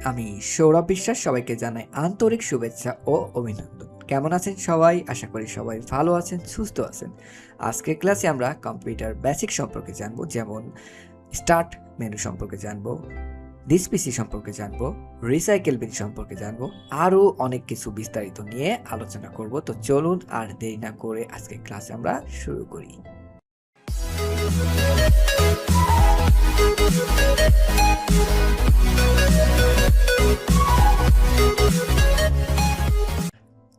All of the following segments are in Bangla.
আমি সৌরভ বিশ্বাস সবাইকে জানাই আন্তরিক শুভেচ্ছা ও অভিনন্দন। কেমন আছেন সবাই? আশা করি সবাই ভালো আছেন, সুস্থ আছেন। আজকের ক্লাসে আমরা কম্পিউটার বেসিক সম্পর্কে জানবো, যেমন স্টার্ট মেনু সম্পর্কে জানবো, দিস পিসি সম্পর্কে জানবো, রিসাইকেল বিন সম্পর্কে জানবো, আরও অনেক কিছু বিস্তারিত নিয়ে আলোচনা করব। তো চলুন আর দেরি না করে আজকের ক্লাসে আমরা শুরু করি।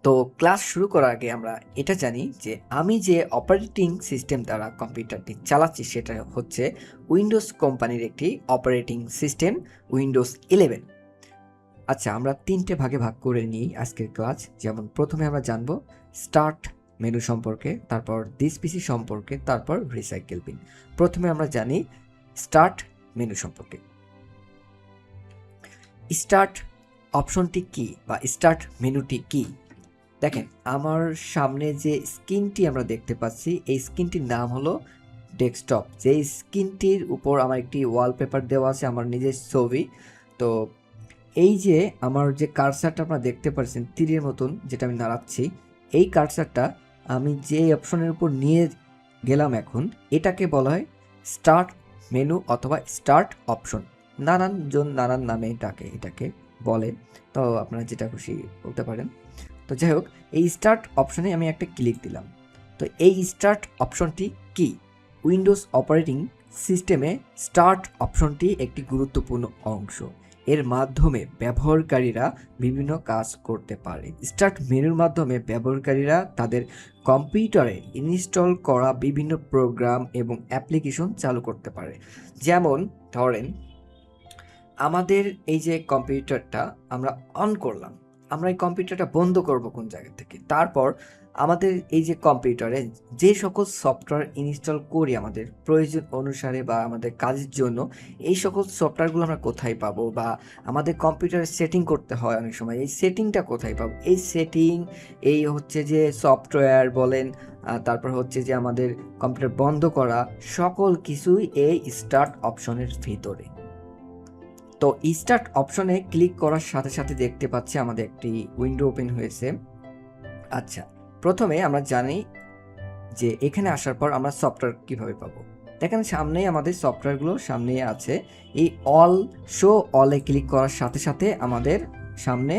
তো ক্লাস শুরু করার আগে আমরা এটা জানি যে আমি যে অপারেটিং সিস্টেম দ্বারা কম্পিউটারটি চালাচ্ছি সেটা হচ্ছে উইন্ডোজ কোম্পানির একটি অপারেটিং সিস্টেম, উইন্ডোজ 11। আচ্ছা, আমরা তিনটে ভাগে ভাগ করে নিই আজকের ক্লাস। যেমন প্রথমে আমরা জানবো স্টার্ট মেনু সম্পর্কে, তারপর দিস পিসি সম্পর্কে, তারপর রিসাইকেল বিন। প্রথমে আমরা জানি স্টার্ট মেনু সম্পর্কে। স্টার্ট অপশনটি কি বা স্টার্ট মেনুটি কি? দেখেন, আমার সামনে যে স্ক্রিনটি আমরা দেখতে পাচ্ছি, এই স্ক্রিনটির নাম হলো ডেস্কটপ। যে স্ক্রিনটির উপর আমার একটি ওয়ালপেপার দেওয়া আছে, আমার নিজের ছবি। তো এই যে আমার যে কার্সারটা আপনারা দেখতে পাচ্ছেন তীরের মতন, যেটা আমি নাড়াচ্ছি, এই কার্সারটা আমি যে অপশনের উপর নিয়ে গেলাম এখন, এটাকে বলা হয় স্টার্ট মেনু অথবা স্টার্ট অপশন। নানানজন নানান নামে এটাকে বলে, তো আপনারা যেটা খুশি বলতে পারেন। তো যাই হোক, এই স্টার্ট অপশনে আমি একটা ক্লিক দিলাম। তো এই স্টার্ট অপশনটি কি? উইন্ডোজ অপারেটিং সিস্টেমে স্টার্ট অপশনটি একটি গুরুত্বপূর্ণ অংশ। এর মাধ্যমে ব্যবহারকারীরা বিভিন্ন কাজ করতে পারে। স্টার্ট মেনুর মাধ্যমে ব্যবহারকারীরা তাদের কম্পিউটারে ইনস্টল করা বিভিন্ন প্রোগ্রাম এবং অ্যাপ্লিকেশন চালু করতে পারে। যেমন ধরেন, আমাদের এই যে কম্পিউটারটা আমরা অন করলাম, আমরা এই কম্পিউটারটা বন্ধ করব কোন জায়গা থেকে? তারপর আমাদের এই যে কম্পিউটারে যে সকল সফটওয়্যার ইনস্টল করি আমাদের প্রয়োজন অনুসারে বা আমাদের কাজের জন্য, এই সকল সফটওয়্যারগুলো আমরা কোথায় পাবো? বা আমাদের কম্পিউটারে সেটিং করতে হয় অনেক সময়, এই সেটিংটা কোথায় পাবো? এই সেটিং, এই হচ্ছে যে সফটওয়্যার বলেন, তারপর হচ্ছে যে আমাদের কম্পিউটার বন্ধ করা, সকল কিছুই এই স্টার্ট অপশনের ভিতরে। তো স্টার্ট অপশনে ক্লিক করার সাথে সাথে দেখতে পাচ্ছি আমাদের একটি উইন্ডো ওপেন হয়েছে। আচ্ছা, প্রথমে আমরা জানি যে এখানে আসার পর আমরা সফটওয়্যার কিভাবে পাবো। দেখেন, সামনেই আমাদের সফটওয়্যারগুলো সামনেই আছে। এই অল শো অলে ক্লিক করার সাথে সাথে আমাদের সামনে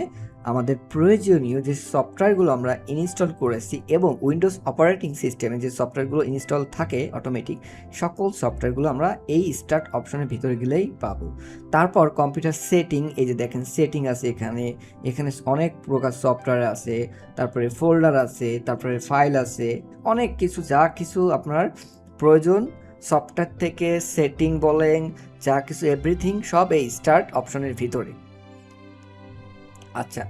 আমাদের প্রয়োজনীয় যে সফটওয়্যারগুলো আমরা ইনস্টল করেছি এবং উইন্ডোজ অপারেটিং সিস্টেমে যে সফটওয়্যারগুলো ইনস্টল থাকে অটোমেটিক, সকল সফটওয়্যারগুলো আমরা এই স্টার্ট অপশনের ভিতরে গেলেই পাবো। তারপর কম্পিউটার সেটিং, এই যে দেখেন সেটিং আছে এখানে অনেক প্রকার সফটওয়্যার আছে, তারপরে ফোল্ডার আছে, তারপরে ফাইল আছে, অনেক কিছু, যা কিছু আপনার প্রয়োজন সফটওয়্যার থেকে সেটিং বলেন, যা কিছু এভরিথিং সব এই স্টার্ট অপশনের ভিতরে। আচ্ছা,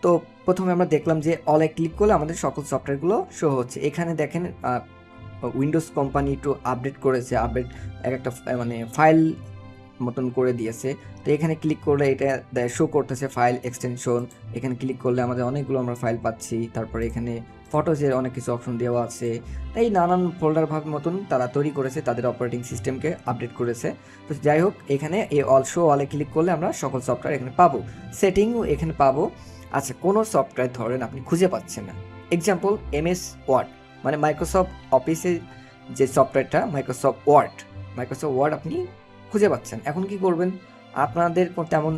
তো প্রথমে আমরা দেখলাম যে অলে ক্লিক করলে আমাদের সকল সফটওয়্যারগুলো শো হচ্ছে। এখানে দেখেন উইন্ডোজ কোম্পানি একটু আপডেট করেছে, একটা মানে ফাইল মতন করে দিয়েছে। তো এখানে ক্লিক করলে এটা শো করতেছে ফাইল এক্সটেনশন। এখানে ক্লিক করলে আমাদের অনেকগুলো আমরা ফাইল পাচ্ছি। তারপরে এখানে ফটোজের অনেক কিছু অপশন দেওয়া আছে। তাই নানান ফোল্ডার ভাগ মতন তারা তৈরি করেছে, তাদের অপারেটিং সিস্টেমকে আপডেট করেছে। তো যাই হোক, এখানে এই অল শো অলে ক্লিক করলে আমরা সকল সফটওয়্যার এখানে পাবো, সেটিংও এখানে পাবো। আচ্ছা, কোনো সফটওয়্যার ধরেন আপনি খুঁজে পাচ্ছেন না, এক্সাম্পল MS ওয়ার্ড, মানে মাইক্রোসফট অফিসের যে সফটওয়্যারটা মাইক্রোসফট ওয়ার্ড আপনি খুঁজে পাচ্ছেন। এখন কি করবেন? আপনাদের তেমন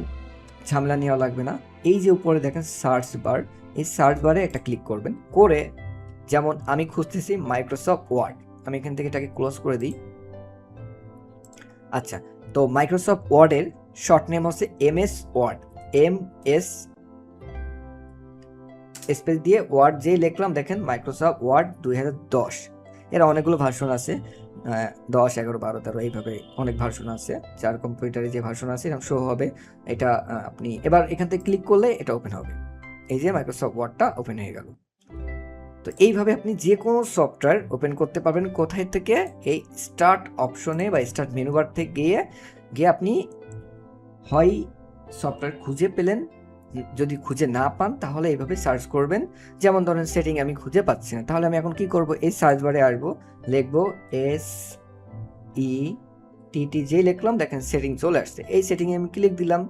ঝামেলা নেওয়া লাগবে না। এই যে উপরে দেখেন সার্চ বার, এই সার্চ বারে একটা ক্লিক করবেন, করে যেমন আমি খুঁজতেছি মাইক্রোসফট ওয়ার্ড, আমি এখান থেকে এটাকে ক্লোজ করে দিই। আচ্ছা, তো মাইক্রোসফট ওয়ার্ডের শর্ট নেম হচ্ছে MS ওয়ার্ড, MS স্পেস দিয়ে ওয়ার্ড যেই লিখলাম, দেখেন মাইক্রোসফট ওয়ার্ড 2010। এর অনেকগুলো ভার্সন আছে, 10, 11, 12, 13 এইভাবে অনেক ভার্সন আছে। যার কম্পিউটারে যে ভার্সন আছে এরকম শো হবে। এটা আপনি এবার এখান থেকে ক্লিক করলে এটা ওপেন হবে। এই যে মাইক্রোসফট ওয়ার্ডটা ওপেন হয়ে গেল। তো এইভাবে আপনি যে কোনো সফটওয়্যার ওপেন করতে পারবেন। কোথায় থেকে? এই স্টার্ট অপশনে বা স্টার্ট মেনু বার থেকে গিয়ে আপনি হয় সফটওয়্যার খুঁজে পেলেন, যদি খুঁজে না পান তাহলে এইভাবে সার্চ করবেন। যেমন ধরেন সেটিং আমি খুঁজে পাচ্ছি না, তাহলে আমি এখন কি করব? এই সার্চ বারে আসবো, লিখবো টিটি যেই লিখলাম দেখেন সেটিং চলে আসছে। এই সেটিংয়ে আমি ক্লিক দিলাম,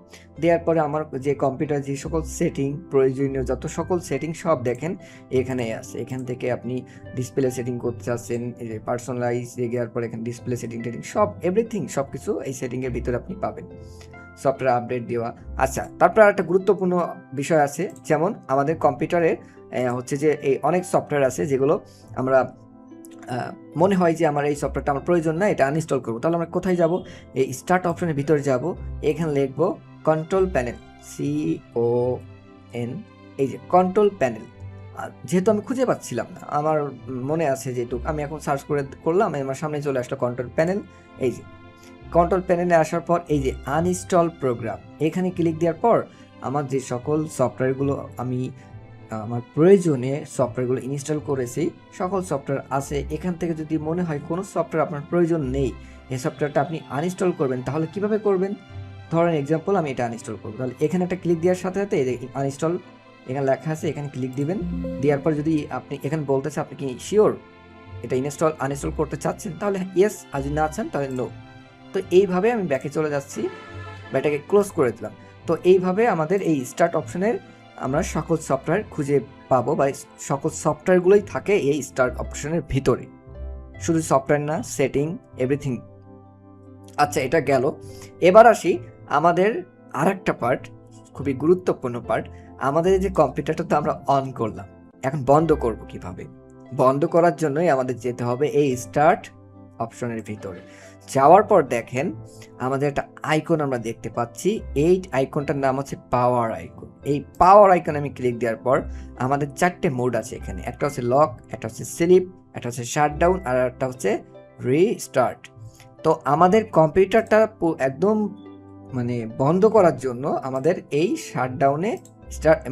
দেওয়ার পরে আমার যে কম্পিউটার যে সকল সেটিং প্রয়োজনীয় যত সকল সেটিং সব দেখেন এখানে আছে। এখান থেকে আপনি ডিসপ্লে সেটিং করতে চাচ্ছেন, এই যে পার্সোনালাইজ দেওয়ার পরে এখানে ডিসপ্লে সেটিং টেটিং সব এভরিথিং সব কিছু এই সেটিংয়ের ভিতরে আপনি পাবেন। সফটওয়্যার আপডেট দেওয়া। আচ্ছা, তারপর একটা গুরুত্বপূর্ণ বিষয় আছে, যেমন আমাদের কম্পিউটারে হচ্ছে যে এই অনেক সফটওয়্যার আছে যেগুলো আমরা মনে হয় যে আমার এই সফটওয়্যারটা আমার প্রয়োজন না, এটা আনইনস্টল করবো। তাহলে আমরা কোথায় যাব? এই স্টার্ট অপশনের ভিতরে যাব, এখানে লিখবো কন্ট্রোল প্যানেল, CON, এই যে কন্ট্রোল প্যানেল। যেহেতু আমি খুঁজে পাচ্ছিলাম না, আমার মনে আছে যেটুকু আমি এখন সার্চ করলাম, আমার সামনে চলে আসলো কন্ট্রোল প্যানেল। এই যে কন্ট্রোল প্যানেলে আসার পর এই যে আনইনস্টল প্রোগ্রাম, এখানে ক্লিক দেওয়ার পর আমার যে সকল সফটওয়্যারগুলো আমি আমার প্রয়োজনে সফটওয়্যারগুলো ইনস্টল করেছি সকল সফটওয়্যার আছে। এখান থেকে যদি মনে হয় কোনো সফটওয়্যার আপনার প্রয়োজন নেই, এই সফটওয়্যারটা আপনি আনইনস্টল করবেন, তাহলে কিভাবে করবেন? ধরেন এক্সাম্পল আমি এটা আনইনস্টল করবো, তাহলে এখানে একটা ক্লিক দেওয়ার সাথে সাথে আনইনস্টল এখানে লেখা আছে, এখানে ক্লিক দিবেন। দেওয়ার পর যদি আপনি এখানে বলতেছে আপনি কি শিওর এটা আনইনস্টল করতে চাচ্ছেন, তাহলে ইয়েস, আর যদি না চান তাহলে নো। তো এইভাবে আমি ব্যাকে চলে যাচ্ছি বা এটাকে ক্লোজ করে দিলাম। তো এইভাবে আমাদের এই স্টার্ট অপশনের আমরা সকল সফটওয়্যার খুঁজে পাবো, বা সকল সফটওয়্যারগুলোই থাকে এই স্টার্ট অপশনের ভিতরে, শুধু সফটওয়্যার না, সেটিং এভরিথিং। আচ্ছা, এটা গেল। এবার আসি আমাদের আরেকটা পার্ট, খুবই গুরুত্বপূর্ণ পার্ট। আমাদের যে কম্পিউটারটা তো আমরা অন করলাম, এখন বন্ধ করব কিভাবে? বন্ধ করার জন্যই আমাদের যেতে হবে এই স্টার্ট অপশনের ভিতরে। যাওয়ার পর দেখেন আমাদের একটা আইকন আমরা দেখতে পাচ্ছি, এই আইকনটার নাম হচ্ছে পাওয়ার আইকন। এই পাওয়ার আইকন আমি ক্লিক দেওয়ার পর আমাদের 4টে মোড আছে এখানে, একটা হচ্ছে লক, একটা হচ্ছে স্লিপ, একটা হচ্ছে শাটডাউন, আর একটা হচ্ছে রিস্টার্ট। তো আমাদের কম্পিউটারটা একদম মানে বন্ধ করার জন্য আমাদের এই শাটডাউনে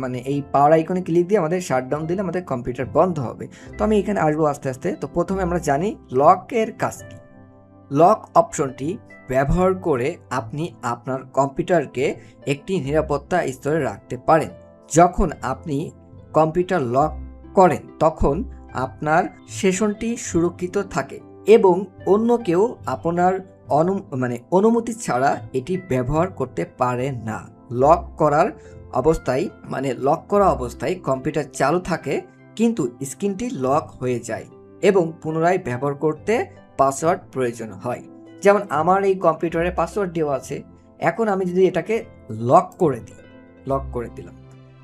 মানে এই পাওয়ার আইকনে ক্লিক দিয়ে আমাদের শাটডাউন দিলে আমাদের কম্পিউটার বন্ধ হবে। তো আমি এখানে আসবো আস্তে আস্তে। তো প্রথমে আমরা জানি লকের কাজ কি। লক অপশনটি ব্যবহার করে আপনি আপনার কম্পিউটারকে একটি নিরাপত্তা স্তরে রাখতে পারেন। যখন আপনি কম্পিউটার লক করেন তখন আপনার সেশনটি সুরক্ষিত থাকে এবং অন্য কেউ আপনার অনুমতি ছাড়া এটি ব্যবহার করতে পারে না। লক করা অবস্থায় কম্পিউটার চালু থাকে কিন্তু স্ক্রিনটি লক হয়ে যায় এবং পুনরায় ব্যবহার করতে পাসওয়ার্ড প্রয়োজন হয়। যেমন আমার এই কম্পিউটারে পাসওয়ার্ড দেওয়া আছে, এখন আমি যদি এটাকে লক করে দিলাম,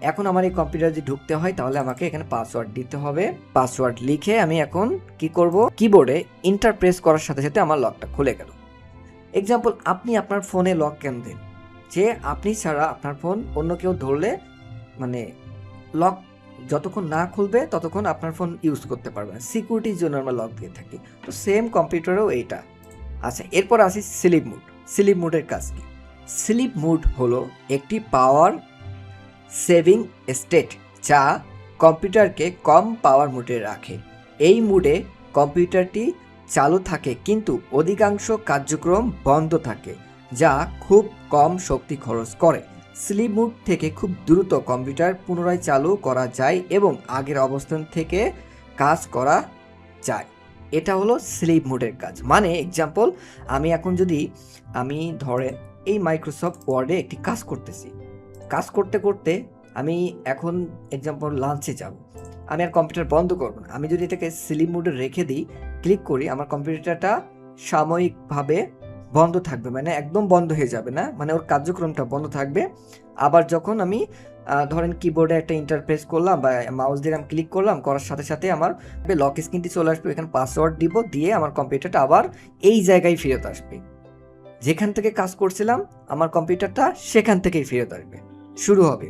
এখন আমার এই কম্পিউটারে যদি ঢুকতে হয় তাহলে আমাকে এখানে পাসওয়ার্ড দিতে হবে। পাসওয়ার্ড লিখে আমি এখন কি করব, কিবোর্ডে এন্টার প্রেস করার সাথে সাথে আমার লকটা খুলে গেল। এক্সাম্পল, আপনি আপনার ফোনে লক কেন দেন? যে আপনি ছাড়া আপনার ফোন অন্য কেউ ধরলে মানে লক যতক্ষণ না খুলবে ততক্ষণ আপনার ফোন ইউজ করতে পারবে না, সিকিউরিটির জন্য আমরা লক দিয়ে থাকি। তো সেম কম্পিউটারেও এইটা। আচ্ছা, এরপর আসি স্লিপ মুড। স্লিপ মুডের কাজ কি? স্লিপ মুড হলো একটি পাওয়ার সেভিং স্টেট যা কম্পিউটারকে কম পাওয়ার মুডে রাখে। এই মুডে কম্পিউটারটি চালু থাকে কিন্তু অধিকাংশ কার্যক্রম বন্ধ থাকে, যা খুব কম শক্তি খরচ করে। স্লিপ মুড থেকে খুব দ্রুত কম্পিউটার পুনরায় চালু করা যায় এবং আগের অবস্থান থেকে কাজ করা যায়। এটা হলো স্লিপ মুডের কাজ। মানে এক্সাম্পল, আমি এখন যদি ধরেন এই মাইক্রোসফট ওয়ার্ডে একটি কাজ করতেছি, কাজ করতে করতে আমি এখন এক্সাম্পল লাঞ্চে যাব, আমি আর কম্পিউটার বন্ধ করবো না। আমি যদি এটাকে স্লিপ মুডে রেখে দিই, ক্লিক করি, আমার কম্পিউটারটা সাময়িকভাবে বন্ধ থাকবে, মানে একদম বন্ধ হয়ে যাবে না, মানে ওর কার্যক্রমটা বন্ধ থাকবে। আবার যখন আমি ধরেন কিবোর্ডে একটা ইন্টারপ্রেস করলাম বা মাউস দিয়ে আমি ক্লিক করলাম, করার সাথে সাথে আমার লক স্ক্রিনটি চলে আসবে, এখানে পাসওয়ার্ড দিব, দিয়ে আমার কম্পিউটারটা আবার এই জায়গায় ফেরত আসবে, যেখান থেকে কাজ করছিলাম আমার কম্পিউটারটা সেখান থেকেই ফেরত আসবে, শুরু হবে।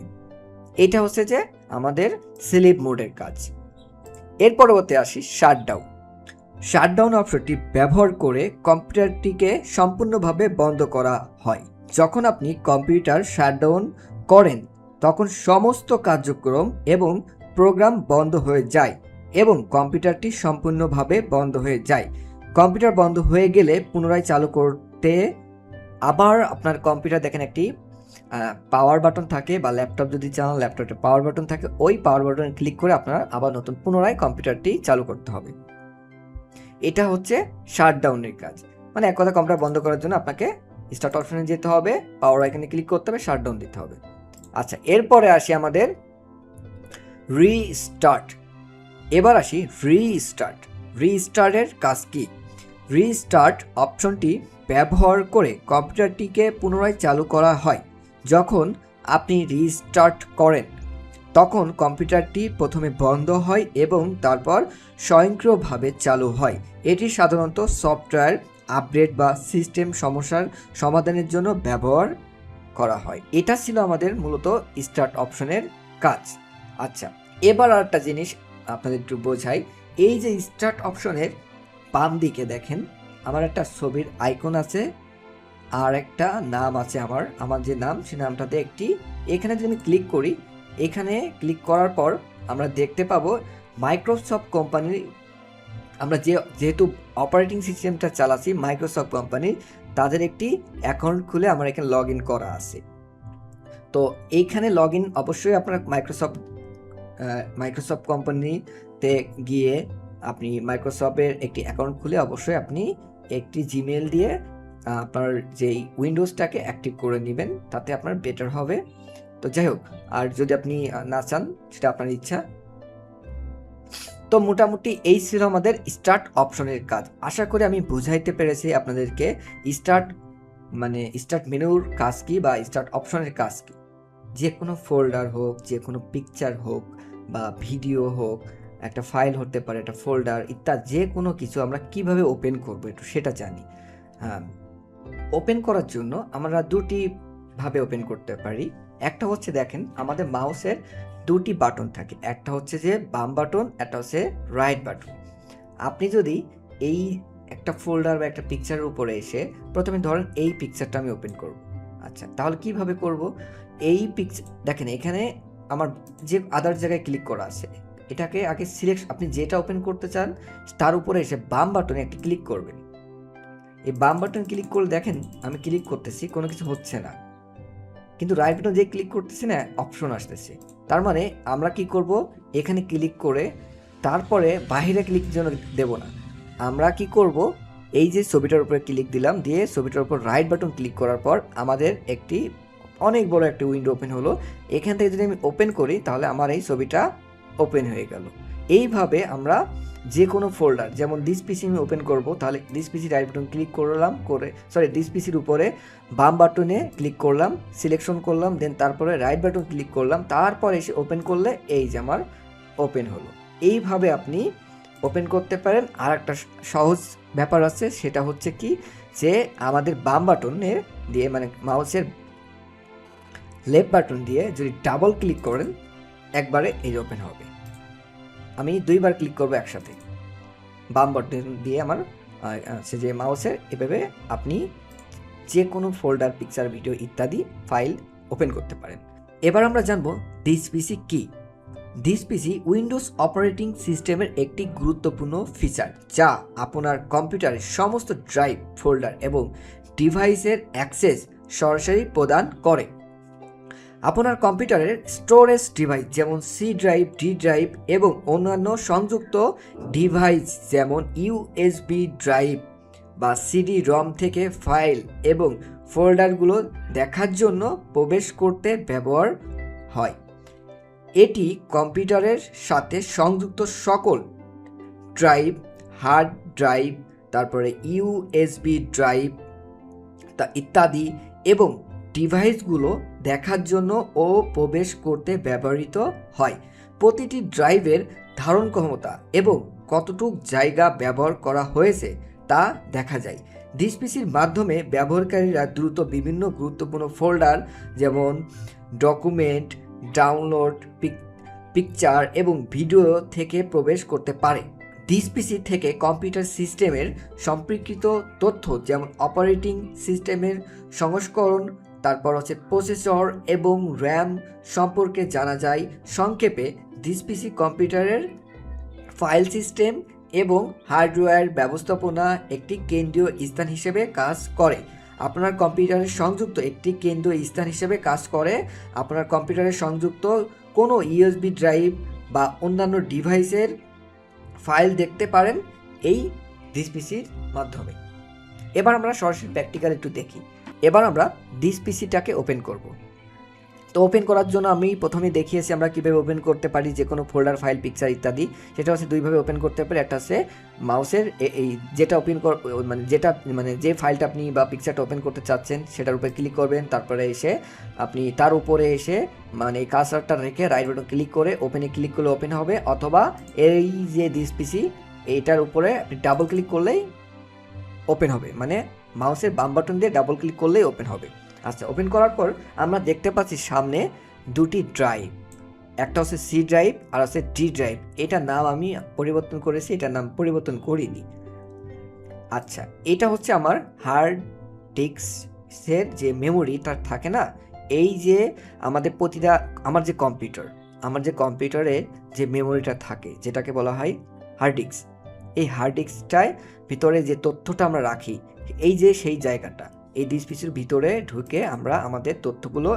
এটা হচ্ছে যে আমাদের স্লিপ মোডের কাজ। এর পরবর্তী আসি শাটডাউন। শাটডাউন অপশনটি ব্যবহার করে কম্পিউটারটিকে সম্পূর্ণভাবে বন্ধ করা হয়। যখন আপনি কম্পিউটার শাটডাউন করেন তখন সমস্ত কার্যক্রম এবং প্রোগ্রাম বন্ধ হয়ে যায় এবং কম্পিউটারটি সম্পূর্ণভাবে বন্ধ হয়ে যায়। কম্পিউটার বন্ধ হয়ে গেলে পুনরায় চালু করতে আবার আপনার কম্পিউটার দেখেন একটি পাওয়ার বাটন থাকে, বা ল্যাপটপ যদি চান ল্যাপটপে পাওয়ার বাটন থাকে, ওই পাওয়ার বাটনে ক্লিক করে আপনার আবার নতুন পুনরায় কম্পিউটারটি চালু করতে হবে। এটা হচ্ছে শাটডাউনের কাজ। মানে এক কথা কম্পিউটার বন্ধ করার জন্য আপনাকে স্টার্ট অপশনে যেতে হবে, পাওয়ার আইকনে ক্লিক করতে হবে, শাটডাউন দিতে হবে। আচ্ছা, এরপরে আসি আমাদের রিস্টার্ট। এবার আসি রিস্টার্ট। রিস্টার্টের কাজ কি? রিস্টার্ট অপশনটি ব্যবহার করে কম্পিউটারটিকে পুনরায় চালু করা হয়। যখন আপনি রিস্টার্ট করেন তখন কম্পিউটারটি প্রথমে বন্ধ হয় এবং তারপর স্বয়ংক্রিয়ভাবে চালু হয়। এটি সাধারণত সফটওয়্যার আপডেট বা সিস্টেম সমস্যার সমাধানের জন্য ব্যবহার করা হয়। এটা ছিল আমাদের মূলত স্টার্ট অপশনের কাজ। আচ্ছা, এবার আর একটা জিনিস আপনাদের একটু বোঝাই। এই যে স্টার্ট অপশনের বাম দিকে দেখেন আমার একটা ছবির আইকন আছে আর একটা নাম আছে, আমার যে নাম সে নামটাতে একটি, এখানে যদি আমি ক্লিক করি, এখানে ক্লিক করার পর আমরা দেখতে পাবো মাইক্রোসফট কোম্পানির, আমরা যেহেতু অপারেটিং সিস্টেমটা চালাচ্ছি মাইক্রোসফট কোম্পানির, তাদের একটি অ্যাকাউন্ট খুলে আমার এখানে লগ ইন করা আছে। তো এইখানে লগ ইন অবশ্যই আপনার মাইক্রোসফট কোম্পানিতে গিয়ে আপনি মাইক্রোসফটের একটি অ্যাকাউন্ট খুলে অবশ্যই আপনি একটি জিমেল দিয়ে আপনার যেই উইন্ডোজটাকে অ্যাক্টিভ করে নেবেন, তাতে আপনার বেটার হবে। তো যাই হোক, আর যদি আপনি না চান সেটা আপনার ইচ্ছা। তো মোটামুটি এই ছিল আমাদের স্টার্ট অপশনের কাজ। আশা করি আমি বুঝাইতে পেরেছি আপনাদেরকে স্টার্ট মেনুর কাজ কি বা স্টার্ট অপশনের কাজ কি। যে কোনো ফোল্ডার হোক, যে কোনো পিকচার হোক বা ভিডিও হোক, একটা ফাইল হতে পারে, একটা ফোল্ডার ইত্যাদি, যে কোনো কিছু আমরা কিভাবে ওপেন করবো একটু সেটা জানি। হ্যাঁ, ওপেন করার জন্য আমরা দুটি ভাবে ওপেন করতে পারি। একটা হচ্ছে দেখেন আমাদের মাউসের দুটি বাটন থাকে, একটা হচ্ছে যে বাম বাটন, একটা হচ্ছে রাইট বাটন। আপনি যদি এই একটা ফোল্ডার বা একটা পিকচারের উপরে এসে প্রথমে ধরেন এই পিকচারটা আমি ওপেন করব। আচ্ছা, তাহলে কিভাবে করব? এই পিকচার দেখেন এখানে আমার যে আদার জায়গায় ক্লিক করা আছে, এটাকে আগে সিলেক্ট, আপনি যেটা ওপেন করতে চান তার উপরে এসে বাম বাটনে একটি ক্লিক করবেন। এই বাম বাটন ক্লিক করলে দেখেন আমি ক্লিক করতেছি, কোনো কিছু হচ্ছে না, কিন্তু রাইট বাটন যে ক্লিক করতেছি না অপশন আসতেছে। তার মানে আমরা কি করব, এখানে ক্লিক করে তারপরে বাইরে ক্লিক যেন দেব না, আমরা কি করব, এই যে ছবিটার উপরে ক্লিক দিলাম, দিয়ে ছবিটার উপর রাইট বাটন ক্লিক করার পর আমাদের একটি অনেক বড় একটা উইন্ডো ওপেন হলো। এখান থেকে যদি আমি ওপেন করি তাহলে আমার এই ছবিটা ওপেন হয়ে গেল। এইভাবে আমরা যে কোনো ফোল্ডার, যেমন দিস পিসি আমি ওপেন করব, তাহলে this PC right button click করলাম, দিস পিসির উপরে বাম বাটনে ক্লিক করলাম, সিলেকশন করলাম, দেন তারপরে রাইট বাটন ক্লিক করলাম, তারপর এসে ওপেন করলে এই যে আমার ওপেন হলো। এইভাবে আপনি ওপেন করতে পারেন। আর একটা সহজ ব্যাপার আছে, সেটা হচ্ছে কি, যে আমাদের বাম বাটনে দিয়ে মানে মাউসের লেফট বাটন দিয়ে যদি ডাবল ক্লিক করেন একবারে এই ওপেন হবে। আমি দুইবার ক্লিক করব একসাথে বাম বাটন দিয়ে আমার যে মাউসের, এভাবে আপনি যে কোনো ফোল্ডার, পিকচার, ভিডিও ইত্যাদি ফাইল ওপেন করতে পারেন। এবার আমরা জানবো দিস পিসি কি। দিস পিসি উইন্ডোজ অপারেটিং সিস্টেমের একটি গুরুত্বপূর্ণ ফিচার, যা আপনার কম্পিউটারের সমস্ত ড্রাইভ, ফোল্ডার এবং ডিভাইসের অ্যাক্সেস সরাসরি প্রদান করে। আপনার কম্পিউটারের স্টোরেজ ডিভাইস যেমন সি ড্রাইভ, ডি ড্রাইভ এবং অন্যান্য সংযুক্ত ডিভাইস যেমন ইউএসবি ড্রাইভ বা সিডি রম থেকে ফাইল এবং ফোল্ডারগুলো দেখার জন্য প্রবেশ করতে ব্যবহার হয়। এটি কম্পিউটারের সাথে সংযুক্ত সকল ড্রাইভ, হার্ড ড্রাইভ, তারপরে ইউএসবি ড্রাইভ ইত্যাদি এবং ডিভাইসগুলো দেখার জন্য ও প্রবেশ করতে ব্যবহৃত হয়। প্রতিটি ড্রাইভের ধারণ ক্ষমতা এবং কতটুক জায়গা ব্যবহার করা হয়েছে তা দেখা যায়। দিস পিসির মাধ্যমে ব্যবহারকারীরা দ্রুত বিভিন্ন গুরুত্বপূর্ণ ফোল্ডার যেমন ডকুমেন্ট, ডাউনলোড, পিকচার এবং ভিডিও থেকে প্রবেশ করতে পারে। দিস পিসি থেকে কম্পিউটার সিস্টেমের সম্পর্কিত তথ্য যেমন অপারেটিং সিস্টেমের সংস্করণ, তারপর হচ্ছে প্রসেসর এবং র্যাম সম্পর্কে জানা যায়। সংক্ষেপে দিস পিসি কম্পিউটারের ফাইল সিস্টেম এবং হার্ডওয়্যার ব্যবস্থাপনা একটি কেন্দ্রীয় স্থান হিসেবে কাজ করে। আপনার কম্পিউটারের সংযুক্ত একটি কেন্দ্রীয় স্থান হিসেবে কাজ করে। আপনার কম্পিউটারের সংযুক্ত কোনো ইউএসবি ড্রাইভ বা অন্যান্য ডিভাইসের ফাইল দেখতে পারেন এই দিস পিসির মাধ্যমে। এবার আমরা সরাসরি প্র্যাকটিক্যাল একটু দেখি। এবার আমরা দিস পিসিটাকে ওপেন করব। তো ওপেন করার জন্য আমি প্রথমে দেখিয়েছি আমরা কীভাবে ওপেন করতে পারি যে কোনো ফোল্ডার, ফাইল, পিকচার ইত্যাদি। সেটা হচ্ছে দুইভাবে ওপেন করতে পারি। একটা হচ্ছে মাউসের এই যেটা ওপেন মানে যে ফাইলটা আপনি বা পিকচারটা ওপেন করতে চাচ্ছেন সেটার উপরে ক্লিক করবেন, তারপরে এসে আপনি তার উপরে এসে মানে এই কার্সারটা রেখে রাইট বাটন ক্লিক করে ওপেনে ক্লিক করলে ওপেন হবে, অথবা এই যে দিস পিসি এইটার উপরে আপনি ডাবল ক্লিক করলেই ওপেন হবে, মানে মাউসের বাম বাটন দিয়ে ডাবল ক্লিক করলেই ওপেন হবে। আচ্ছা, ওপেন করার পর আমরা দেখতে পাচ্ছি সামনে দুটি ড্রাইভ, একটা হচ্ছে সি ড্রাইভ আর হচ্ছে ডি ড্রাইভ। এটার নাম আমি পরিবর্তন করেছি, এটার নাম পরিবর্তন করিনি। আচ্ছা, এটা হচ্ছে আমার হার্ড ডিস্কের যে মেমোরিটা থাকে না, এই যে আমাদের প্রতিটা আমার যে কম্পিউটারে যে মেমোরিটা থাকে যেটাকে বলা হয় হার্ড ডিস্ক, এই হার্ড ডিস্কটায় ভিতরে যে তথ্যটা আমরা রাখি, এই যে সেই জায়গাটা, এই ডিস পিসির ভিতরে ঢুকে আমরা আমাদের তথ্যগুলো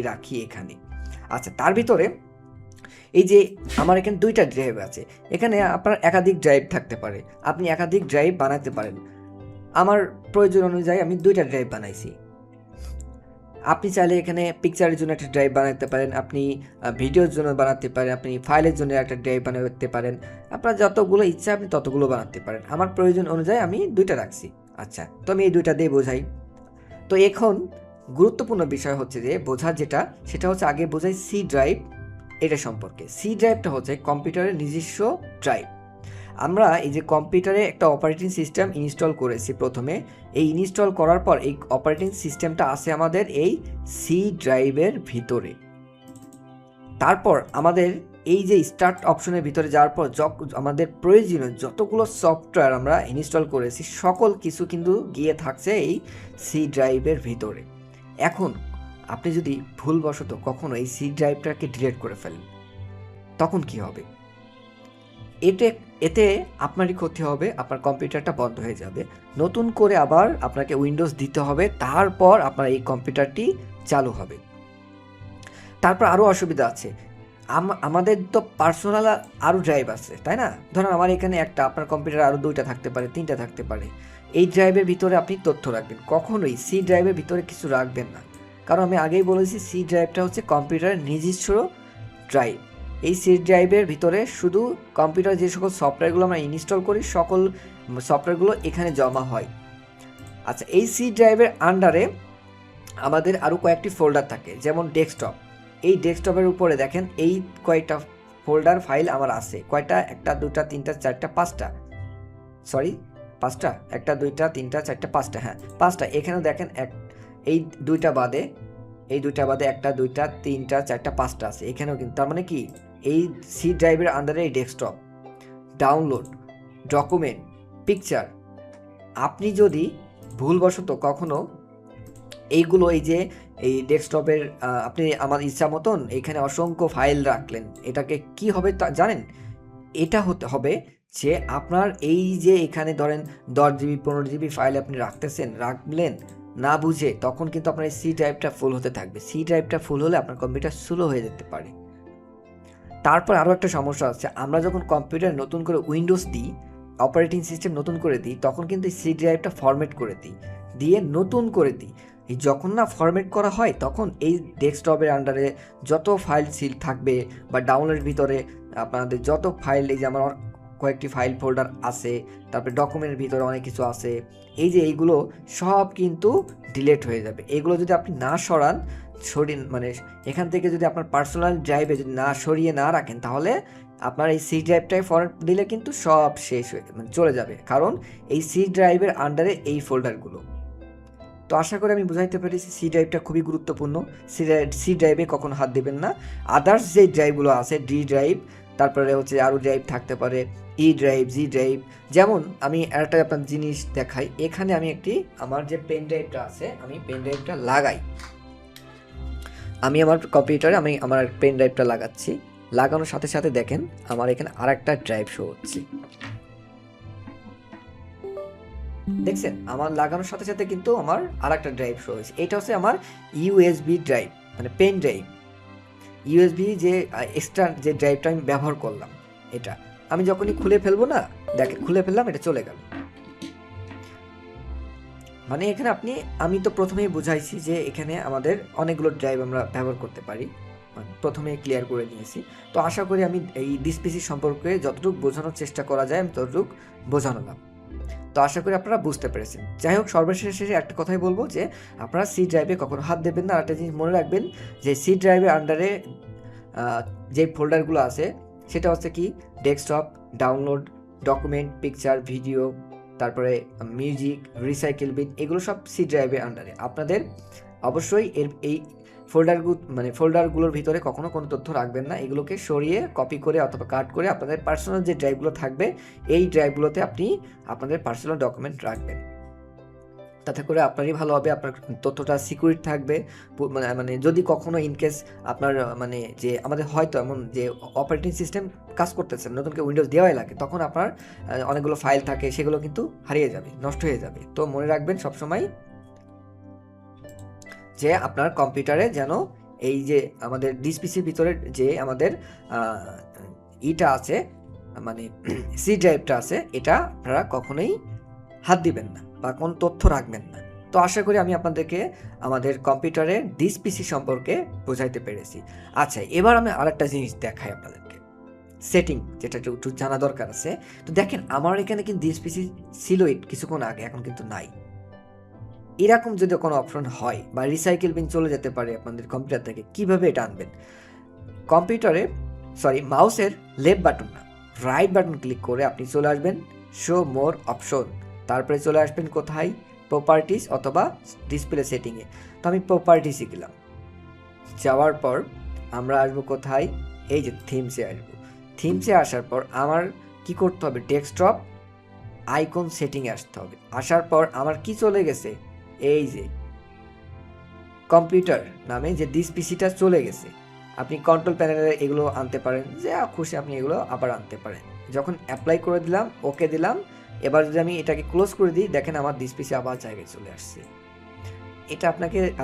রাখি এখানে। আচ্ছা, তার ভিতরে এই যে আমার এখানে দুইটা ড্রাইভ আছে, এখানে আপনার একাধিক ড্রাইভ থাকতে পারে, আপনি একাধিক ড্রাইভ বানাতে পারেন। আমার প্রয়োজন অনুযায়ী আমি দুইটা ড্রাইভ বানাইছি। আপনি চাইলে এখানে পিকচারের জন্য একটা ড্রাইভ বানাতে পারেন, আপনি ভিডিওর জন্য বানাতে পারেন, আপনি ফাইলের জন্য একটা ড্রাইভ বানাতে পারেন, আপনার যতগুলো ইচ্ছা আপনি ততগুলো বানাতে পারেন। আমার প্রয়োজন অনুযায়ী আমি দুইটা রাখছি। আচ্ছা, তো আমি এই দুইটা দিয়ে বোঝাই। তো এখন গুরুত্বপূর্ণ বিষয় হচ্ছে যে বোঝার সেটা হচ্ছে আগে বোঝাই সি ড্রাইভ এটা সম্পর্কে। সি ড্রাইভটা হচ্ছে কম্পিউটারের নিজস্ব ড্রাইভ। আমরা এই যে কম্পিউটারে একটা অপারেটিং সিস্টেম ইনস্টল করেছি প্রথমে, এই ইনস্টল করার পর এই অপারেটিং সিস্টেমটা আছে আমাদের এই সি ড্রাইভের ভিতরে। তারপর আমাদের এই যে স্টার্ট অপশনের ভিতরে যাওয়ার পর আমাদের প্রয়োজনীয় যতগুলো সফটওয়্যার আমরা ইনস্টল করেছি সকল কিছু কিন্তু গিয়ে থাকছে এই সি ড্রাইভের ভিতরে। এখন আপনি যদি ভুলবশত কখনো এই সি ড্রাইভটাকে ডিলিট করে ফেলেন, তখন কি হবে? এতে আপনারই ক্ষতি হবে, আপনার কম্পিউটারটা বন্ধ হয়ে যাবে, নতুন করে আবার আপনাকে উইন্ডোজ দিতে হবে, তারপর আপনার এই কম্পিউটারটি চালু হবে। তারপর আরও অসুবিধা আছে, আমাদের তো পার্সোনাল আরও ড্রাইভ আছে, তাই না? ধরুন আমার এখানে একটা, আপনার কম্পিউটারে আরও 2টা থাকতে পারে, 3টা থাকতে পারে। এই ড্রাইভের ভিতরে আপনি তথ্য রাখবেন, কখনোই সি ড্রাইভের ভিতরে কিছু রাখবেন না, কারণ আমি আগেই বলেছি সি ড্রাইভটা হচ্ছে কম্পিউটারের নিজস্ব ড্রাইভ। এই সি ড্রাইভের ভিতরে শুধু কম্পিউটারে যে সকল সফটওয়্যারগুলো আমরা ইনস্টল করি সকল সফটওয়্যারগুলো এখানে জমা হয়। আচ্ছা, এই সি ড্রাইভের আন্ডারে আমাদের আরও কয়েকটি ফোল্ডার থাকে, যেমন ডেস্কটপ। এই ডেস্কটপের উপরে দেখেন এই কয়েকটা ফোল্ডার ফাইল আমার আছে, কয়টা? 1 2 3 4 5টা, সরি 5টা, 1 2 3 4 5টা, হ্যাঁ 5টা। এখানেও দেখেন এই দুইটা বাদে 1 2 3 4 5টা আছে এখানেও কিন্তু। তার মানে কি, এই সি ড্রাইভের আন্ডারে এই ডেস্কটপ, ডাউনলোড, ডকুমেন্ট, পিকচার, আপনি যদি ভুলবশত কখনো এইগুলো এই ডেস্কটপের আপনি আমার ইচ্ছা মতন এখানে অসংখ্য ফাইল রাখলেন, এটাকে কি হবে তা জানেন? এটা হতে হবে যে আপনার এই যে এখানে ধরেন 10 GB 15 GB ফাইল আপনি রাখলেন না বুঝে, তখন কিন্তু আপনার এই সি ড্রাইভটা ফুল হতে থাকবে। সি ড্রাইভটা ফুল হলে আপনার কম্পিউটার স্লো হয়ে যেতে পারে। তারপর আরও একটা সমস্যা আছে, আমরা যখন কম্পিউটার নতুন করে উইন্ডোজ দিই, অপারেটিং সিস্টেম নতুন করে দিই, তখন কিন্তু এই সি ড্রাইভটা ফরম্যাট করে দিয়ে নতুন করে দিই। এই যখন না ফরম্যাট করা হয়, তখন এই ডেস্কটপের আন্ডারে যত ফাইল থাকবে বা ডাউনলোডের ভিতরে আপনাদের যত ফাইল, এই যে আমার কয়েকটি ফাইল ফোল্ডার আছে, তারপরে ডকুমেন্টের ভিতরে অনেক কিছু আছে, এই যে এইগুলো সব কিন্তু ডিলিট হয়ে যাবে। এগুলো যদি আপনি না মানে এখান থেকে যদি আপনার পার্সোনাল ড্রাইভে যদি সরিয়ে না রাখেন, তাহলে আপনার এই সি ড্রাইভটায় ফরম্যাট দিলে কিন্তু সব শেষ হয়ে চলে যাবে, কারণ এই সি ড্রাইভের আন্ডারে এই ফোল্ডারগুলো। তো আশা করি আমি বুঝাইতে পেরেছি সি ড্রাইভটা খুবই গুরুত্বপূর্ণ। সি ড্রাইভে কখনো হাত দেবেন না। আদার্স যে ড্রাইভগুলো আছে, ডি ড্রাইভ, তারপরে হচ্ছে আরও ড্রাইভ থাকতে পারে, ই ড্রাইভ, জি ড্রাইভ। যেমন আমি একটা আপনার জিনিস দেখাই, এখানে আমি আমার যে পেন ড্রাইভটা আছে, আমি পেন ড্রাইভটা লাগাই, আমি আমার কম্পিউটারে আমার পেন ড্রাইভটা লাগাচ্ছি, লাগানোর সাথে সাথে দেখেন আমার এখানে আরেকটা ড্রাইভ শো হচ্ছে, দেখছেন? আমার লাগানোর সাথে সাথে কিন্তু আমার আরেকটা ড্রাইভ শো হয়েছে। এটা হচ্ছে আমার ইউএসবি ড্রাইভ, মানে পেন ড্রাইভ। ইউএসবি যে এক্সট্রা যে ড্রাইভটা আমি ব্যবহার করলাম, এটা আমি যখনই খুলে ফেলবো না, দেখেন খুলে ফেললাম, এটা চলে গেল। মানে এখানে আমি তো প্রথমেই বুঝাইছি যে এখানে আমাদের অনেকগুলো ড্রাইভ আমরা ব্যবহার করতে পারি, মানে প্রথমে ক্লিয়ার করে নিয়েছি। তো আশা করি আমি এই ডিসপিসি সম্পর্কে যতটুকু বোঝানোর চেষ্টা করা যায় আমি ততটুকু বোঝালাম। তো আশা করি আপনারা বুঝতে পেরেছেন। যাই হোক, সর্বশেষে একটা কথাই বলবো যে আপনারা সি ড্রাইভে কখনো হাত দেবেন না। আর একটা জিনিস মনে রাখবেন যে সি ড্রাইভের আন্ডারে যে ফোল্ডারগুলো আছে সেটা হচ্ছে কি desktop, download, document, picture, video, তারপরে মিউজিক, রিসাইকেল বিন, এগুলো সব সি ড্রাইভের আন্ডারে। আপনাদের অবশ্যই এই ফোল্ডারগুলোর ভিতরে কখনো কোনো তথ্য রাখবেন না। এগুলোকে সরিয়ে কপি করে অথবা কাট করে আপনাদের পার্সোনাল যে ড্রাইভগুলো থাকবে এই ড্রাইভগুলোতে আপনি আপনাদের পার্সোনাল ডকুমেন্ট রাখবেন। তাতে করে আপনারই ভালো হবে, আপনার তথ্যটা সিকিউরিটি থাকবে। মানে যদি কখনো ইনকেস আপনার যে আমাদের হয়তো এমন যে অপারেটিং সিস্টেম কাজ করতেছে, নতুন করে উইন্ডোজ দেওয়াই লাগে, তখন আপনার অনেকগুলো ফাইল থাকে, সেগুলো কিন্তু হারিয়ে যাবে, নষ্ট হয়ে যাবে। তো মনে রাখবেন সবসময় যে আপনার কম্পিউটারে যেন এই যে আমাদের ডিসপিসির ভিতরে যে আমাদের ইটা আছে, মানে সি ড্রাইভটা আছে, এটা আপনারা কখনোই হাত দিবেন না বা কোনো তথ্য রাখবেন না। তো আশা করি আমি আপনাদেরকে আমাদের কম্পিউটারের ডিসপিসি সম্পর্কে বোঝাইতে পেরেছি। আচ্ছা, এবার আমি আরেকটা জিনিস দেখাই আপনাদেরকে, সেটিং, যেটা একটু জানা দরকার আছে। তো দেখেন আমার এখানে কিন্তু ডিসপিসি ছিল কিছুক্ষণ আগে, এখন কিন্তু নাই। এরকম যদি কোনো অপশন হয় বা রিসাইকেল বিন চলে যেতে পারে আপনাদের কম্পিউটার থেকে, কিভাবে এটা আনবেন? কম্পিউটারে মাউসের লেফট বাটন না, রাইট বাটন ক্লিক করে আপনি চলে আসবেন শো মোর অপশন, তারপরে চলে আসবেন কোথায়? প্রপার্টিস অথবা ডিসপ্লে সেটিংয়ে। তো আমি প্রপার্টিসে গেলাম, যাওয়ার পর আমরা আসবো কোথায়? এই যে থিমসে আসবো। থিমসে আসার পর আমার কি করতে হবে? ডেস্কটপ আইকন সেটিংয়ে আসতে হবে। আসার পর আমার কি চলে গেছে? এই যে কম্পিউটার নামে যে ডিসপিসিটা চলে গেছে। আপনি কন্ট্রোল প্যানেলে এগুলো আনতে পারেন, যে খুশি আপনি এগুলো আবার আনতে পারেন। যখন অ্যাপ্লাই করে দিলাম, ওকে দিলাম, এবার যদি আমি এটাকে ক্লোজ করে দিই, দেখেন আমার ডিসপিসি আবার জায়গায় চলে আসছে। এটা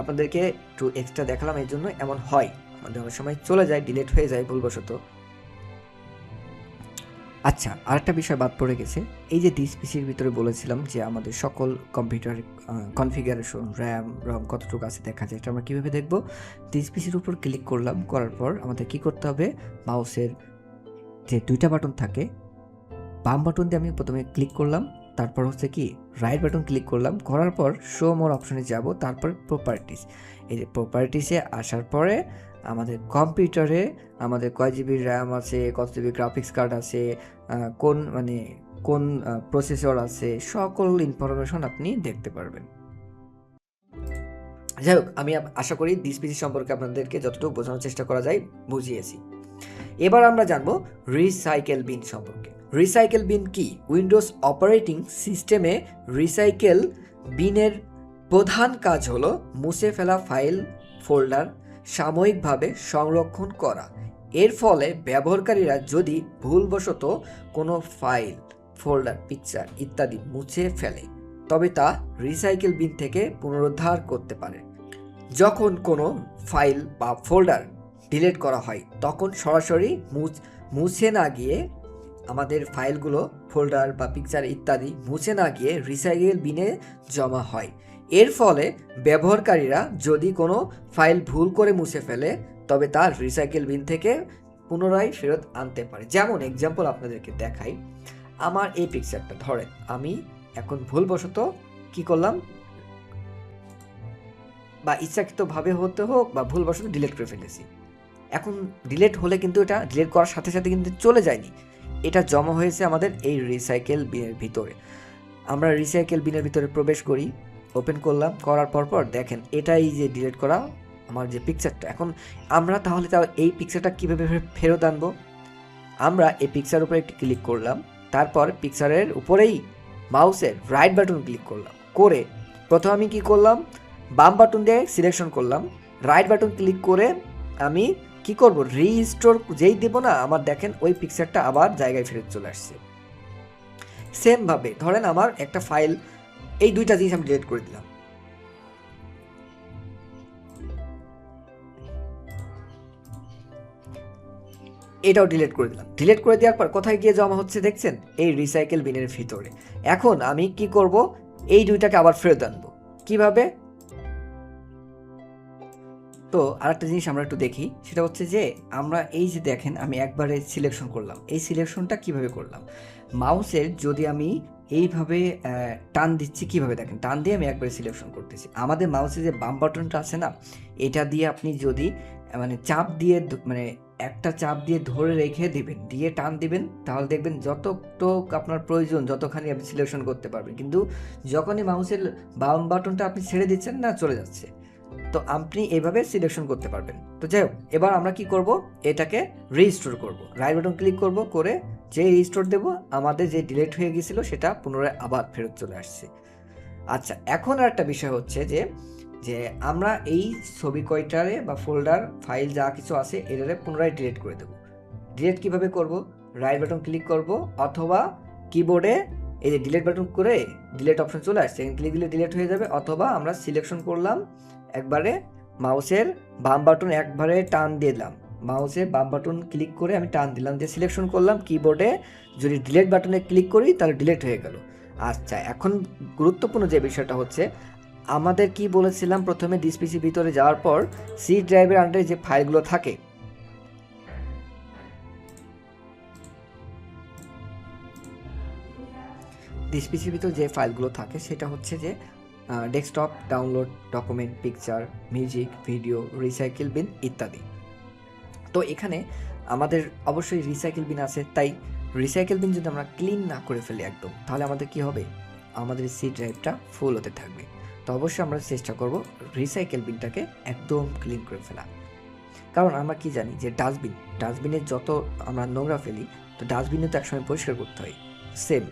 আপনাদেরকে একটু এক্সট্রা দেখালাম, এই জন্য এমন হয়, আমাদের অনেক সময় চলে যায়, ডিলিট হয়ে যায় ভুলবশত। আচ্ছা, আরেকটা বিষয় বাদ পড়ে গেছে। এই যে ডিসপিসির ভিতরে বলেছিলাম যে আমাদের সকল কম্পিউটার কনফিগারেশন, র্যাম রম কতটুকু আছে দেখা যায়। এটা আমরা কীভাবে দেখব? ডিসপিসির উপর ক্লিক করলাম, করার পর আমাদের কি করতে হবে? মাউসের যে দুইটা বাটন থাকে, বাম বাটন দিয়ে আমি প্রথমে ক্লিক করলাম, তারপর হচ্ছে কি রাইট বাটন ক্লিক করলাম, করার পর শো মোর অপশনে যাব, তারপর প্রপার্টিস। এই যে প্রপার্টিসে আসার পরে আমাদের কম্পিউটারে আমাদের কয় জিবি র্যাম আছে, কত জিবি গ্রাফিক্স কার্ড আছে, কোন প্রসেসর আছে, সকল ইনফরমেশন আপনি দেখতে পারবেন। যাই হোক, আমি আশা করি ডিসপিসি সম্পর্কে আপনাদেরকে যতটুকু বোঝানোর চেষ্টা করা যায় বুঝিয়েছি। এবার আমরা জানবো রিসাইকেল বিন সম্পর্কে। রিসাইকেল বিন কি? উইন্ডোজ অপারেটিং সিস্টেমে রিসাইকেল বিনের প্রধান কাজ হলো মুছে ফেলা ফাইল, ফোল্ডার সাময়িকভাবে সংরক্ষণ করা। এর ফলে ব্যবহারকারীরা যদি ভুলবশত কোনো ফাইল, ফোল্ডার, পিকচার ইত্যাদি মুছে ফেলে, তবে তা রিসাইকেল বিন থেকে পুনরুদ্ধার করতে পারে। যখন কোনো ফাইল বা ফোল্ডার ডিলিট করা হয়, তখন সরাসরি মুছে না গিয়ে আমাদের ফাইলগুলো, ফোল্ডার বা পিকচার ইত্যাদি মুছে না গিয়ে রিসাইকেল বিনে জমা হয়। এর ফলে ব্যবহারকারীরা যদি কোনো ফাইল ভুল করে মুছে ফেলে, তবে তার রিসাইকেল বিন থেকে পুনরায় ফেরত আনতে পারে। যেমন এক্সাম্পল আপনাদেরকে দেখাই, আমার এই পিকচারটা ধরেন আমি এখন ভুলবশত কি করলাম, বা ইচ্ছাকৃতভাবে হতে হোক বা ভুলবশত ডিলিট করে ফেলেছি। এখন ডিলিট হলে কিন্তু এটা ডিলিট করার সাথে সাথে কিন্তু চলে যায়নি, এটা জমা হয়েছে আমাদের এই রিসাইকেল বিনের ভিতরে। আমরা রিসাইকেল বিনের ভিতরে প্রবেশ করি, ওপেন করলাম, করার পর দেখেন এটাই যে ডিলিট করা আমার যে পিকচারটা। এখন আমরা তাহলে এই পিকচারটা কীভাবে ফেরত আনবো? আমরা এই পিকচারের উপরে একটি ক্লিক করলাম, তারপর পিকচারের উপরেই মাউসের রাইট বাটন ক্লিক করলাম, করে প্রথম আমি কি করলাম, বাম বাটন দিয়ে সিলেকশন করলাম, রাইট বাটন ক্লিক করে আমি কি করব, রিস্টোর যেই দেব না, আমার দেখেন ওই পিকচারটা আবার জায়গায় ফেরত চলে আসছে। সেম ভাবে ধরেন আমার একটা ফাইল, এই দুইটা জিনিস আমি ডিলিট করে দিলাম, এটাও ডিলিট করে দিলাম। ডিলিট করে দেওয়ার পর কোথায় গিয়ে জমা হচ্ছে দেখছেন? এই রিসাইকেল বিনের ভিতরে। এখন আমি কি করব, এই দুইটাকে আবার ফেরত আনবো। কিভাবে? তো আরেকটা জিনিস আমরা একটু দেখি, সেটা হচ্ছে যে আমরা এই যে দেখেন আমি একবারে সিলেকশন করলাম, এই সিলেকশনটা কিভাবে করলাম? মাউসের যদি আমি এইভাবে টান দিচ্ছি, কিভাবে দেখেন টান দিয়ে আমি একবারে সিলেকশন করতেছি। আমাদের মাউসে যে বাম বাটনটা আছে না, এটা দিয়ে আপনি যদি মানে চাপ দিয়ে মানে একটা চাপ দিয়ে ধরে রেখে দিবেন, দিয়ে টান দিবেন, তাহলে দেখবেন যতটুক আপনার প্রয়োজন যতখানি আপনি সিলেকশন করতে পারবেন। কিন্তু যখনই মাউসের বাম বাটনটা আপনি ছেড়ে দিচ্ছেন না, চলে যাচ্ছে। তো আপনি এভাবে সিলেকশন করতে পারবেন। তো যাই হোক, এবার আমরা কি করব, এটাকে রিস্টোর করব। রাইট বাটন ক্লিক করব, করে যে রিস্টোর দেব, আমাদের যে ডিলিট হয়ে গিয়েছিল সেটা পুনরায় আবার ফেরত চলে আসছে। আচ্ছা, এখন আর একটা বিষয় হচ্ছে যে যে আমরা এই ছবি কয়টারে বা ফোল্ডার ফাইল যা কিছু আছে এটারে পুনরায় ডিলিট করে দেব। ডিলিট কিভাবে করব? রাইট বাটন ক্লিক করব, অথবা কিবোর্ডে এই যে ডিলিট বাটন করে ডিলিট অপশন চলে আসছে, ক্লিক দিলে ডিলিট হয়ে যাবে। অথবা আমরা সিলেকশন করলাম, একবারে মাউসের বাম বাটন একবারে টান দিলাম, মাউসের বাম বাটন ক্লিক করে আমি টান দিলাম, দিয়ে সিলেকশন করলাম, কিবোর্ডে যদি ডিলিট বাটনে ক্লিক করি তাহলে ডিলিট হয়ে গেল। আচ্ছা, এখন গুরুত্বপূর্ণ যে বিষয়টা হচ্ছে, আমাদের কি বলেছিলাম প্রথমে, ডিসপিসি ভিতরে যাওয়ার পর সি ড্রাইভের আন্ডারে যে ফাইলগুলো থাকে, ডিসপিসির ভিতর যে ফাইলগুলো থাকে সেটা হচ্ছে যে desktop, download, document, picture, music, video, recycle bin ইত্যাদি। তো এখানে আমাদের অবশ্যই রিসাইকেল বিন আছে, তাই রিসাইকেল বিন যদি আমরা ক্লিন না করে ফেলি একদম, তাহলে আমাদের কি হবে, আমাদের সি ড্রাইভটা ফুল হতে থাকবে। তো অবশ্যই আমরা চেষ্টা করব রিসাইকেল বিনটাকে একদম ক্লিন করে ফেলা। কারণ আমরা কি জানি যে ডাস্টবিনে যত আমরা নোংরা ফেলি, তো ডাস্টবিনে তো একসময় পরিষ্কার করতে হয়। সেম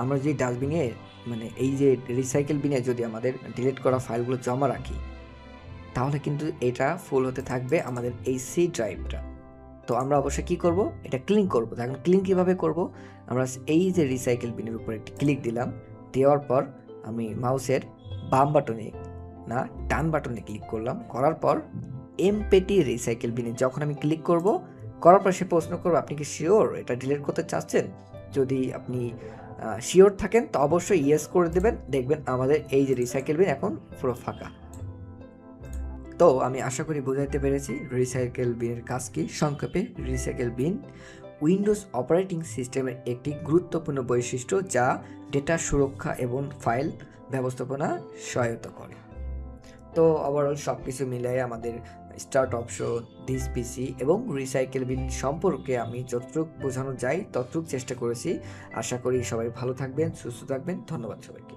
আমরা যে ডাস্টবিনে মানে এই যে রিসাইকেল বিনে যদি আমাদের ডিলিট করা ফাইলগুলো জমা রাখি, তাহলে কিন্তু এটা ফুল হতে থাকবে আমাদের এই সি ড্রাইভটা। তো আমরা অবশ্যই কি করব, এটা ক্লিন করব। এখন ক্লিন কিভাবে করব, আমরা এই যে রিসাইকেল বিনের উপর একটি ক্লিক দিলাম, দেওয়ার পর আমি মাউসের বাম বাটনে না ডান বাটনে ক্লিক করলাম, করার পর এমপেটি রিসাইকেল বিনে যখন আমি ক্লিক করব, করার পর সে প্রশ্ন করবো আপনি কি শিওর এটা ডিলিট করতে চাচ্ছেন। যদি আপনি শিওর থাকেন তো অবশ্যই ইয়েস করে দেবেন, দেখবেন আমাদের এই যে রিসাইকেল বিন এখন পুরো ফাঁকা। তো আমি আশা করি বোঝাতে পেরেছি রিসাইকেল বিনের কাজ কি। সংক্ষেপে, রিসাইকেল বিন উইন্ডোজ অপারেটিং সিস্টেমের একটি গুরুত্বপূর্ণ বৈশিষ্ট্য যা ডেটা সুরক্ষা এবং ফাইল ব্যবস্থাপনা সহায়তা করে। তো ওভারঅল সব কিছু মিলাই আমাদের স্টার্ট অপশন, ডিসপিসি এবং রিসাইকেল বিন সম্পর্কে আমি যতটুকু বোঝানো যায় ততটুকু চেষ্টা করেছি। আশা করি সবাই ভালো থাকবেন, সুস্থ থাকবেন। ধন্যবাদ সবাইকে।